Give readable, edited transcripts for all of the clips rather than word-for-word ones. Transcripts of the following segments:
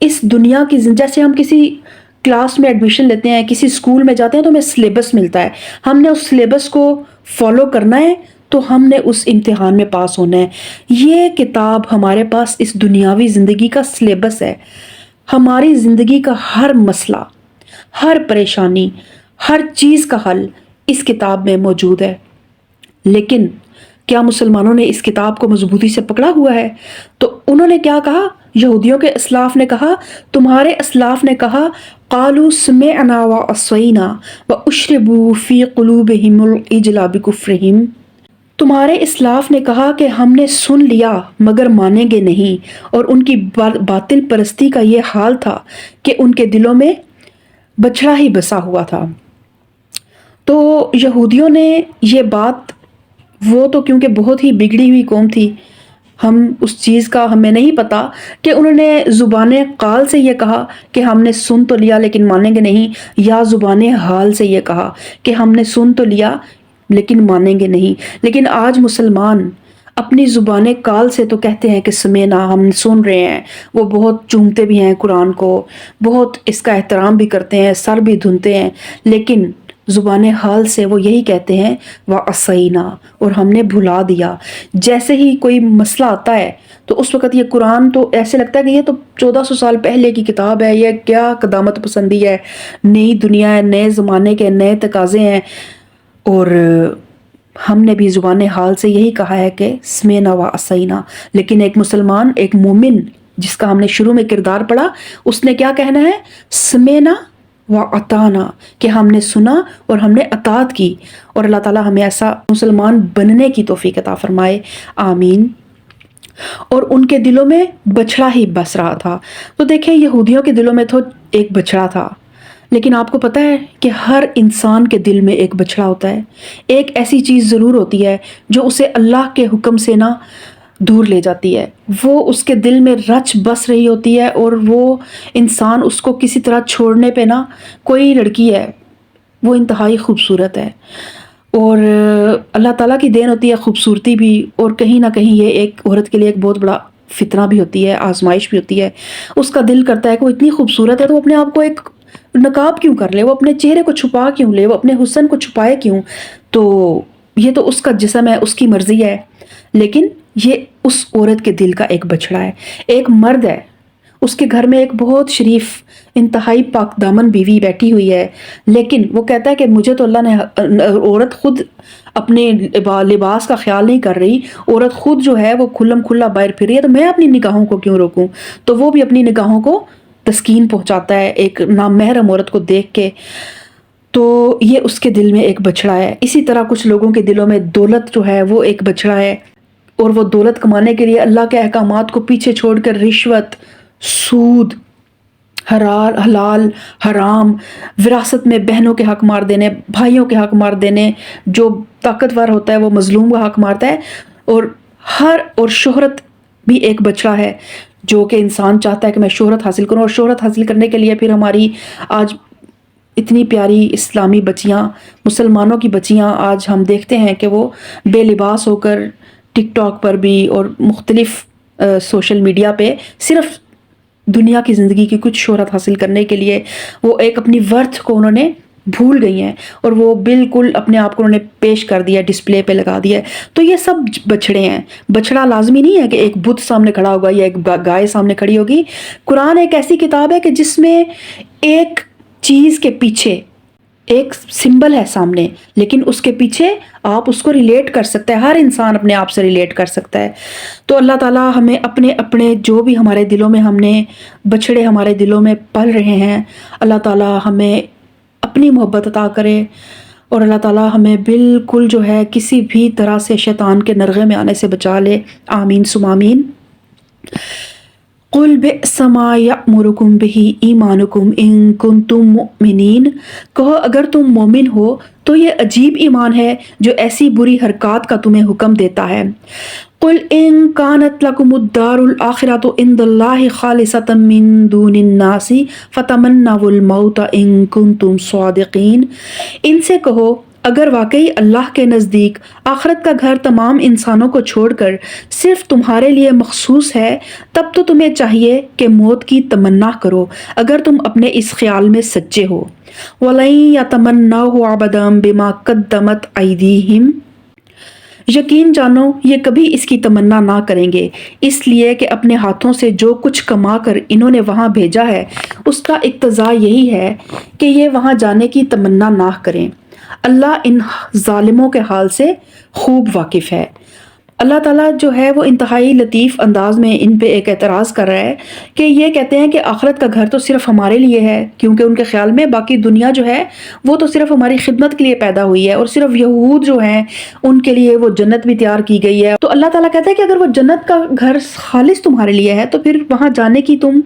اس دنیا کی جیسے ہم کسی کلاس میں ایڈمیشن لیتے ہیں، کسی اسکول میں جاتے ہیں تو ہمیں سلیبس ملتا ہے، ہم نے اس سلیبس کو فالو کرنا ہے تو ہم نے اس امتحان میں پاس ہونا ہے۔ یہ کتاب ہمارے پاس اس دنیاوی زندگی کا سلیبس ہے، ہماری زندگی کا ہر مسئلہ، ہر پریشانی، ہر چیز کا حل اس کتاب میں موجود ہے۔ لیکن کیا مسلمانوں نے اس کتاب کو مضبوطی سے پکڑا ہوا ہے؟ تو انہوں نے کیا کہا؟ یہودیوں کے اسلاف نے کہا، تمہارے اسلاف نے کہا قالوا سمعنا وعصینا واشربوا فی قلوبہم العجل بکفرہم، تمہارے اسلاف نے کہا کہ ہم نے سن لیا مگر مانیں گے نہیں، اور ان کی باطل پرستی کا یہ حال تھا کہ ان کے دلوں میں بچھڑا ہی بسا ہوا تھا۔ تو یہودیوں نے یہ بات، وہ تو کیونکہ بہت ہی بگڑی ہوئی قوم تھی، ہم اس چیز کا ہمیں نہیں پتا کہ انہوں نے زبان قال سے یہ کہا کہ ہم نے سن تو لیا لیکن مانیں گے نہیں، یا زبان حال سے یہ کہا کہ ہم نے سن تو لیا لیکن مانیں گے نہیں۔ لیکن آج مسلمان اپنی زبان قال سے تو کہتے ہیں کہ سمینا، ہم سن رہے ہیں، وہ بہت چومتے بھی ہیں قرآن کو، بہت اس کا احترام بھی کرتے ہیں، سر بھی دھنتے ہیں، لیکن زبان حال سے وہ یہی کہتے ہیں وَعَصَيْنَا، اور ہم نے بھلا دیا۔ جیسے ہی کوئی مسئلہ آتا ہے تو اس وقت یہ قرآن تو ایسے لگتا ہے کہ یہ تو 1400 سال پہلے کی کتاب ہے، یہ کیا قدامت پسندی ہے، نئی دنیا ہے، نئے زمانے کے نئے تقاضے ہیں، اور ہم نے بھی زبان حال سے یہی کہا ہے کہ سمینا وعصینا۔ لیکن ایک مسلمان، ایک مومن جس کا ہم نے شروع میں کردار پڑھا، اس نے کیا کہنا ہے؟ سمینا وَأَطَعْنَا، کہ ہم نے سنا اور ہم نے اطاعت کی۔ اور اللہ تعالیٰ ہمیں ایسا مسلمان بننے کی توفیق عطا فرمائے، آمین۔ اور ان کے دلوں میں بچھڑا ہی بس رہا تھا۔ تو دیکھیں، یہودیوں کے دلوں میں تو ایک بچھڑا تھا، لیکن آپ کو پتہ ہے کہ ہر انسان کے دل میں ایک بچھڑا ہوتا ہے، ایک ایسی چیز ضرور ہوتی ہے جو اسے اللہ کے حکم سے نہ دور لے جاتی ہے، وہ اس کے دل میں رچ بس رہی ہوتی ہے، اور وہ انسان اس کو کسی طرح چھوڑنے پہ نہ، کوئی لڑکی ہے وہ انتہائی خوبصورت ہے، اور اللہ تعالیٰ کی دین ہوتی ہے خوبصورتی بھی، اور کہیں نہ کہیں یہ ایک عورت کے لیے ایک بہت بڑا فتنہ بھی ہوتی ہے، آزمائش بھی ہوتی ہے۔ اس کا دل کرتا ہے کہ وہ اتنی خوبصورت ہے تو وہ اپنے آپ کو ایک نقاب کیوں کر لے، وہ اپنے چہرے کو چھپا کیوں لے، وہ اپنے حسن کو چھپائے کیوں؟ تو یہ تو اس کا جسم ہے، اس کی مرضی ہے، لیکن یہ اس عورت کے دل کا ایک بچھڑا ہے۔ ایک مرد ہے، اس کے گھر میں ایک بہت شریف، انتہائی پاک دامن بیوی بیٹھی ہوئی ہے، لیکن وہ کہتا ہے کہ مجھے تو اللہ نے، عورت خود اپنے لباس کا خیال نہیں کر رہی، عورت خود جو ہے وہ کھلم کھلا باہر پھر رہی ہے، تو میں اپنی نگاہوں کو کیوں روکوں؟ تو وہ بھی اپنی نگاہوں کو تسکین پہنچاتا ہے ایک نامحرم عورت کو دیکھ کے۔ تو یہ اس کے دل میں ایک بچھڑا ہے۔ اسی طرح کچھ لوگوں کے دلوں میں دولت جو ہے وہ ایک بچھڑا ہے، اور وہ دولت کمانے کے لیے اللہ کے احکامات کو پیچھے چھوڑ کر رشوت، سود، حلال حرام، وراثت میں بہنوں کے حق مار دینے، بھائیوں کے حق مار دینے، جو طاقتور ہوتا ہے وہ مظلوم کا حق مارتا ہے، اور شہرت بھی ایک بچڑا ہے، جو کہ انسان چاہتا ہے کہ میں شہرت حاصل کروں، اور شہرت حاصل کرنے کے لیے پھر ہماری آج اتنی پیاری اسلامی بچیاں، مسلمانوں کی بچیاں، آج ہم دیکھتے ہیں کہ وہ بے لباس ہو کر ٹک ٹاک پر بھی اور مختلف سوشل میڈیا پہ صرف دنیا کی زندگی کی کچھ شہرت حاصل کرنے کے لیے وہ ایک اپنی ورتھ کو انہوں نے بھول گئی ہیں، اور وہ بالکل اپنے آپ کو انہوں نے پیش کر دیا، ڈسپلے پہ لگا دیا ہے۔ تو یہ سب بچھڑے ہیں۔ بچڑا لازمی نہیں ہے کہ ایک بت سامنے کھڑا ہوگا یا ایک گائے سامنے کھڑی ہوگی۔ قرآن ایک ایسی کتاب ہے کہ جس میں ایک چیز کے پیچھے ایک سمبل ہے سامنے، لیکن اس کے پیچھے آپ اس کو ریلیٹ کر سکتے ہیں، ہر انسان اپنے آپ سے ریلیٹ کر سکتا ہے۔ تو اللہ تعالیٰ ہمیں اپنے جو بھی ہمارے دلوں میں، ہم نے بچڑے ہمارے دلوں میں پل رہے ہیں، اللہ تعالیٰ ہمیں اپنی محبت عطا کرے، اور اللہ تعالیٰ ہمیں بالکل جو ہے کسی بھی طرح سے شیطان کے نرغے میں آنے سے بچا لے، آمین ثم آمین۔ قُلْ بِئْسَ مَا يَأْمُرُكُمْ بِهِ إِيمَانُكُمْ إِن كُنتُم مُؤْمِنِينَ، کہو اگر تم مومن ہو تو یہ عجیب ایمان ہے جو ایسی بری حرکات کا تمہیں حکم دیتا ہے۔ قُلْ إِن كَانَتْ لَكُمُ الدَّارُ الْآخِرَةُ عِندَ اللَّهِ خَالِصَةً مِّن دُونِ النَّاسِ فَتَمَنَّوُا الْمَوْتَ إِن كُنتُم صَادِقِينَ، ان سے کہو اگر واقعی اللہ کے نزدیک آخرت کا گھر تمام انسانوں کو چھوڑ کر صرف تمہارے لیے مخصوص ہے، تب تو تمہیں چاہیے کہ موت کی تمنا کرو اگر تم اپنے اس خیال میں سچے ہو۔ وَلَن يَتَمَنَّوْهُ أَبَدًا بِمَا قَدَّمَتْ أَيْدِيهِمْ، یقین جانو یہ کبھی اس کی تمنا نہ کریں گے، اس لیے کہ اپنے ہاتھوں سے جو کچھ کما کر انہوں نے وہاں بھیجا ہے اس کا اقتضا یہی ہے کہ یہ وہاں جانے کی تمنا نہ کریں۔ اللہ ان ظالموں کے حال سے خوب واقف ہے۔ اللہ تعالیٰ جو ہے وہ انتہائی لطیف انداز میں ان پہ ایک اعتراض کر رہا ہے کہ یہ کہتے ہیں کہ آخرت کا گھر تو صرف ہمارے لیے ہے، کیونکہ ان کے خیال میں باقی دنیا جو ہے وہ تو صرف ہماری خدمت کے لیے پیدا ہوئی ہے، اور صرف یہود جو ہیں ان کے لیے وہ جنت بھی تیار کی گئی ہے۔ تو اللہ تعالیٰ کہتا ہے کہ اگر وہ جنت کا گھر خالص تمہارے لیے ہے تو پھر وہاں جانے کی تم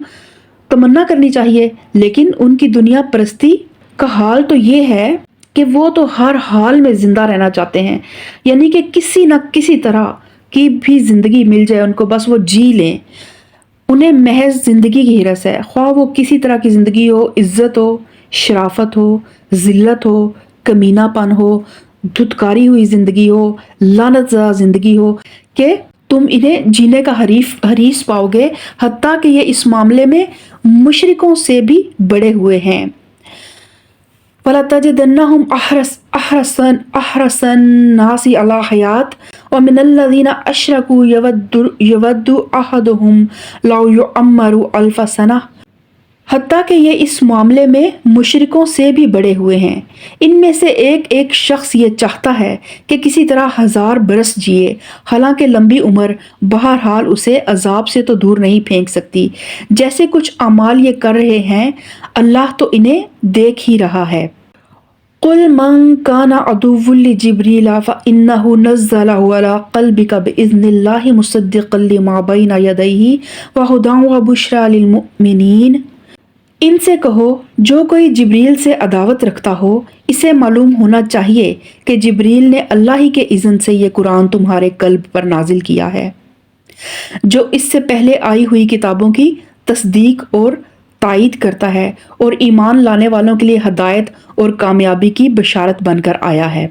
تمنا کرنی چاہیے، لیکن ان کی دنیا پرستی کا حال تو یہ ہے کہ وہ تو ہر حال میں زندہ رہنا چاہتے ہیں، یعنی کہ کسی نہ کسی طرح کی بھی زندگی مل جائے ان کو، بس وہ جی لیں۔ انہیں محض زندگی کی ہرس ہے، خواہ وہ کسی طرح کی زندگی ہو، عزت ہو، شرافت ہو، ذلت ہو، کمینہ پن ہو، دھتکاری ہوئی زندگی ہو، لعنت زدہ زندگی ہو، کہ تم انہیں جینے کا حریص پاؤ گے، حتیٰ کہ یہ اس معاملے میں مشرکوں سے بھی بڑے ہوئے ہیں۔ وَلَتَجِدَنَّهُمْ أَحْرَصَ النَّاسِ عَلَىٰ حَيَاةٍ وَمِنَ الَّذِينَ أَشْرَكُوا يَوَدُّ أَحَدُهُمْ لَوْ يُعَمَّرُ أَلْفَ سَنَةٍ، حتیٰ کہ یہ اس معاملے میں مشرکوں سے بھی بڑے ہوئے ہیں۔ ان میں سے ایک شخص یہ چاہتا ہے کہ کسی طرح 1000 برس جیے، حالانکہ لمبی عمر بہرحال اسے عذاب سے تو دور نہیں پھینک سکتی۔ جیسے کچھ اعمال یہ کر رہے ہیں اللہ تو انہیں دیکھ ہی رہا ہے۔ قُلْ مَنْ كَانَ عَدُوًّا لِجِبْرِيلَ فَإِنَّهُ نَزَّلَهُ عَلَىٰ قَلْبِكَ بِإِذْنِ اللَّهِ مُصَدِّقًا لِمَا بَيْنَ يَدَيْهِ وَهُدًى وَبُشْرَىٰ لِلْمُؤْمِنِينَ، ان سے کہو جو کوئی جبریل سے عداوت رکھتا ہو اسے معلوم ہونا چاہیے کہ جبریل نے اللہ ہی کے اذن سے یہ قرآن تمہارے قلب پر نازل کیا ہے، جو اس سے پہلے آئی ہوئی کتابوں کی تصدیق اور تائید کرتا ہے اور ایمان لانے والوں کے لیے ہدایت اور کامیابی کی بشارت بن کر آیا ہے۔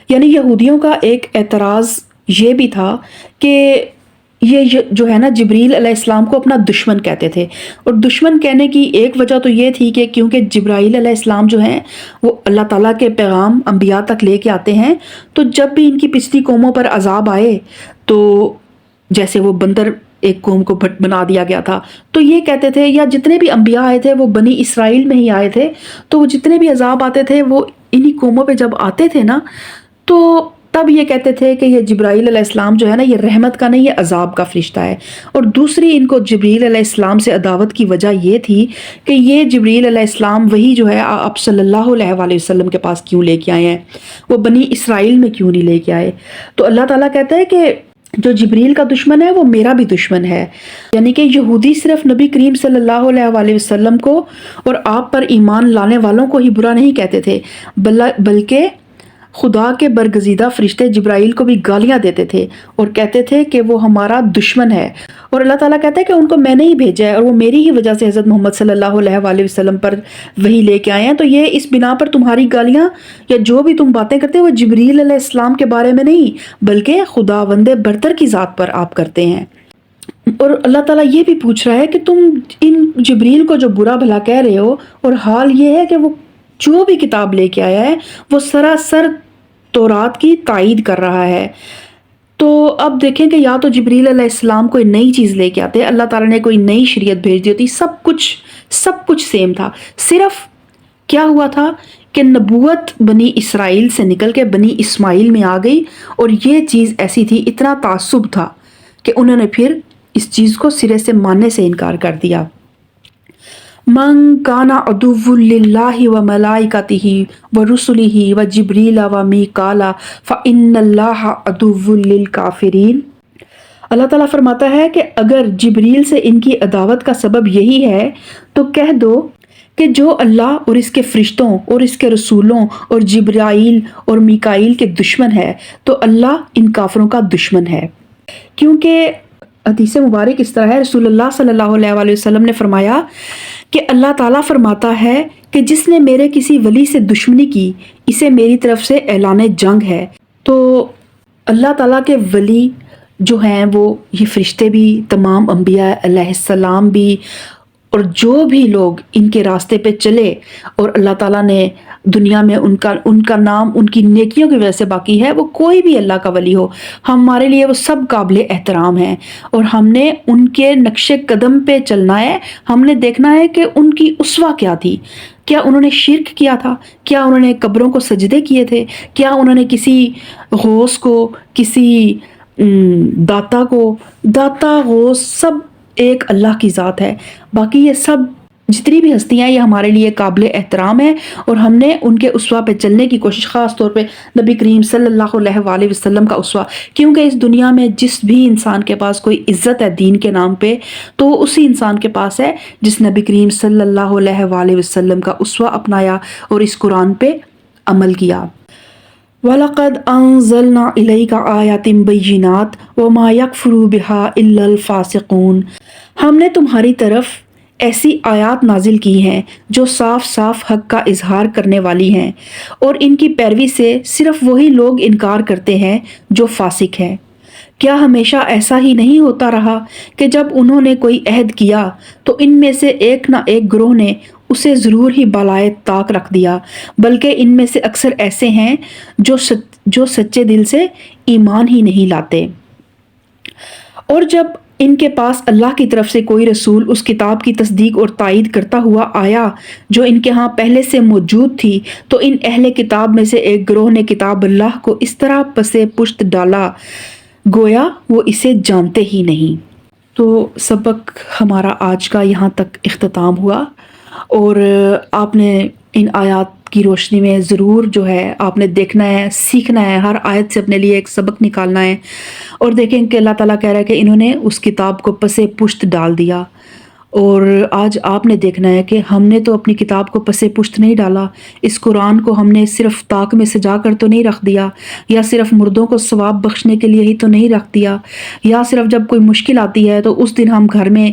یعنی یہودیوں کا ایک اعتراض یہ بھی تھا کہ یہ جو ہے نا جبریل علیہ السلام کو اپنا دشمن کہتے تھے، اور دشمن کہنے کی ایک وجہ تو یہ تھی کہ کیونکہ جبرائیل علیہ السلام جو ہیں وہ اللہ تعالیٰ کے پیغام انبیاء تک لے کے آتے ہیں، تو جب بھی ان کی پچھلی قوموں پر عذاب آئے تو جیسے وہ بندر ایک قوم کو بنا دیا گیا تھا، تو یہ کہتے تھے، یا جتنے بھی انبیاء آئے تھے وہ بنی اسرائیل میں ہی آئے تھے، تو وہ جتنے بھی عذاب آتے تھے وہ انہی قوموں پہ جب آتے تھے نا، تو تب یہ کہتے تھے کہ یہ جبرائیل علیہ السلام جو ہے نا یہ رحمت کا نہیں، یہ عذاب کا فرشتہ ہے۔ اور دوسری ان کو جبریل علیہ السلام سے عداوت کی وجہ یہ تھی کہ یہ جبریل علیہ السلام وہی جو ہے آپ صلی اللہ علیہ وآلہ وسلم کے پاس کیوں لے کے آئے ہیں، وہ بنی اسرائیل میں کیوں نہیں لے کے آئے۔ تو اللہ تعالیٰ کہتا ہے کہ جو جبریل کا دشمن ہے وہ میرا بھی دشمن ہے، یعنی کہ یہودی صرف نبی کریم صلی اللہ علیہ وآلہ وسلم کو اور آپ پر ایمان لانے والوں کو ہی برا نہیں کہتے تھے، بلکہ خدا کے برگزیدہ فرشتے جبرائیل کو بھی گالیاں دیتے تھے اور کہتے تھے کہ وہ ہمارا دشمن ہے، اور اللہ تعالیٰ کہتا ہے کہ ان کو میں نے ہی بھیجا ہے اور وہ میری ہی وجہ سے حضرت محمد صلی اللہ علیہ وآلہ وسلم پر وہی لے کے آئے ہیں۔ تو یہ اس بنا پر تمہاری گالیاں یا جو بھی تم باتیں کرتے ہو وہ جبریل علیہ السلام کے بارے میں نہیں بلکہ خداوند برتر کی ذات پر آپ کرتے ہیں۔ اور اللہ تعالیٰ یہ بھی پوچھ رہا ہے کہ تم ان جبریل کو جو برا بھلا کہہ رہے ہو، اور حال یہ ہے کہ وہ جو بھی کتاب لے کے آیا ہے وہ سراسر تورات کی تائید کر رہا ہے۔ تو اب دیکھیں کہ یا تو جبریل علیہ السلام کوئی نئی چیز لے کے آتے، اللہ تعالیٰ نے کوئی نئی شریعت بھیج دی ہوتی، سب کچھ سیم تھا، صرف کیا ہوا تھا کہ نبوت بنی اسرائیل سے نکل کے بنی اسماعیل میں آ گئی، اور یہ چیز ایسی تھی، اتنا تعصب تھا کہ انہوں نے پھر اس چیز کو سرے سے ماننے سے انکار کر دیا۔ من کان عدو للہ وملائکتہ ورسلہ وجبریل ومیکال فإن اللہ عدو للکافرین۔ اللہ تعالیٰ فرماتا ہے کہ اگر جبریل سے ان کی عداوت کا سبب یہی ہے تو کہہ دو کہ جو اللہ اور اس کے فرشتوں اور اس کے رسولوں اور جبرائیل اور میکائیل کے دشمن ہے تو اللہ ان کافروں کا دشمن ہے۔ کیونکہ حدیث مبارک اس طرح ہے، رسول اللہ صلی اللہ علیہ وآلہ وسلم نے فرمایا کہ اللہ تعالیٰ فرماتا ہے کہ جس نے میرے کسی ولی سے دشمنی کی اسے میری طرف سے اعلان جنگ ہے۔ تو اللہ تعالیٰ کے ولی جو ہیں وہ یہ فرشتے بھی، تمام انبیاء علیہ السلام بھی، اور جو بھی لوگ ان کے راستے پہ چلے اور اللہ تعالیٰ نے دنیا میں ان کا نام ان کی نیکیوں کی وجہ سے باقی ہے، وہ کوئی بھی اللہ کا ولی ہو، ہمارے لیے وہ سب قابل احترام ہیں، اور ہم نے ان کے نقش قدم پہ چلنا ہے۔ ہم نے دیکھنا ہے کہ ان کی اسوہ کیا تھی، کیا انہوں نے شرک کیا تھا، کیا انہوں نے قبروں کو سجدے کیے تھے، کیا انہوں نے کسی غوث کو، کسی داتا غوث، سب ایک اللہ کی ذات ہے، باقی یہ سب جتنی بھی ہستیاں یہ ہمارے لیے قابل احترام ہے، اور ہم نے ان کے اسوہ پہ چلنے کی کوشش، خاص طور پہ نبی کریم صلی اللہ علیہ وآلہ وسلم کا اسوہ، کیونکہ اس دنیا میں جس بھی انسان کے پاس کوئی عزت ہے دین کے نام پہ تو وہ اسی انسان کے پاس ہے جس نبی کریم صلی اللہ علیہ وآلہ وسلم کا اسوہ اپنایا اور اس قرآن پہ عمل کیا۔ وَلَقَدْ أَنزَلْنَا إِلَيْكَ آيَاتٍ بَيِّنَاتٍ وَمَا يَكْفُرُ بِهَا إِلَّا الْفَاسِقُونَ، ہم نے تمہاری طرف ایسی آیات نازل کی ہیں جو صاف صاف حق کا اظہار کرنے والی ہیں، اور ان کی پیروی سے صرف وہی لوگ انکار کرتے ہیں جو فاسق ہیں۔ کیا ہمیشہ ایسا ہی نہیں ہوتا رہا کہ جب انہوں نے کوئی عہد کیا تو ان میں سے ایک نہ ایک گروہ نے اسے ضرور ہی بالائے طاق رکھ دیا، بلکہ ان میں سے اکثر ایسے ہیں جو سچے دل سے ایمان ہی نہیں لاتے۔ اور جب ان کے پاس اللہ کی طرف سے کوئی رسول اس کتاب کی تصدیق اور تائید کرتا ہوا آیا جو ان کے ہاں پہلے سے موجود تھی، تو ان اہل کتاب میں سے ایک گروہ نے کتاب اللہ کو اس طرح پسے پشت ڈالا گویا وہ اسے جانتے ہی نہیں۔ تو سبق ہمارا آج کا یہاں تک اختتام ہوا، اور آپ نے ان آیات کی روشنی میں ضرور جو ہے آپ نے دیکھنا ہے، سیکھنا ہے، ہر آیت سے اپنے لیے ایک سبق نکالنا ہے، اور دیکھیں کہ اللہ تعالیٰ کہہ رہا ہے کہ انہوں نے اس کتاب کو پسے پشت ڈال دیا، اور آج آپ نے دیکھنا ہے کہ ہم نے تو اپنی کتاب کو پسے پشت نہیں ڈالا، اس قرآن کو ہم نے صرف طاق میں سجا کر تو نہیں رکھ دیا، یا صرف مردوں کو ثواب بخشنے کے لیے ہی تو نہیں رکھ دیا، یا صرف جب کوئی مشکل آتی ہے تو اس دن ہم گھر میں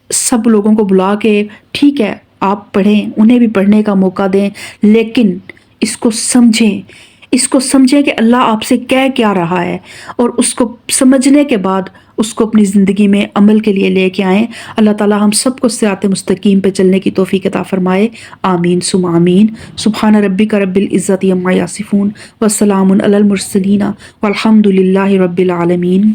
سب لوگوں کو بلا کے ٹھیک ہے آپ پڑھیں، انہیں بھی پڑھنے کا موقع دیں، لیکن اس کو سمجھیں کہ اللہ آپ سے کہہ کیا رہا ہے، اور اس کو سمجھنے کے بعد اس کو اپنی زندگی میں عمل کے لیے لے کے آئیں۔ اللہ تعالیٰ ہم سب کو صراط مستقیم پہ چلنے کی توفیق عطا فرمائے، آمین ثم آمین۔ سبحان ربک رب العزت عما یصفون وسلام علی المرسلین والحمد للہ رب العالمین۔